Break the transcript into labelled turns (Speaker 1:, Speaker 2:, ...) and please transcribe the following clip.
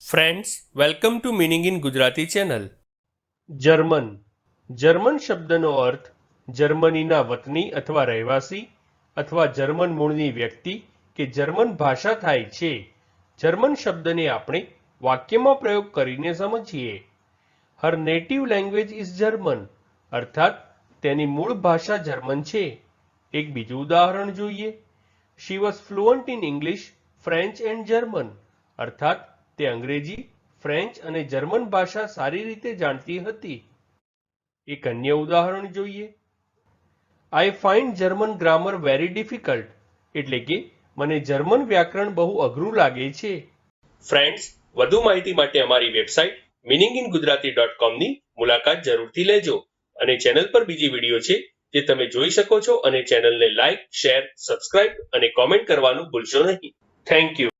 Speaker 1: Friends, welcome to meaning in Gujarati channel. German શબ્દનો અર્થ જર્મનીના વતની અથવા રહેવાસી અથવા જર્મન મૂળની વ્યક્તિ કે જર્મન ભાષા થાય છે. જર્મન શબ્દને આપણે વાક્યમાં પ્રયોગ કરીને સમજીએ. હર નેટિવ લેંગ્વેજ ઇઝ જર્મન, અર્થાત તેની મૂળ ભાષા જર્મન છે. એક બીજું ઉદાહરણ જોઈએ. She was fluent in English, French and German, અર્થાત તે અંગ્રેજી, ફ્રેન્ચ અને જર્મન ભાષા સારી રીતે જાણતી હતી. એક અન્ય ઉદાહરણ જોઈએ. I find German grammar very difficult, એટલે કે મને જર્મન વ્યાકરણ બહુ અઘરું લાગે છે. ફ્રેન્ડ્સ, વધુ માહિતી માટે અમારી વેબસાઇટ meaninginggujarati.com ની મુલાકાત જરૂરથી લેજો અને ચેનલ પર બીજી વિડીયો છે જે તમે જોઈ શકો છો અને ચેનલને લાઇક, શેર, સબસ્ક્રાઇબ અને કોમેન્ટ કરવાનું ભૂલશો નહીં. Thank you.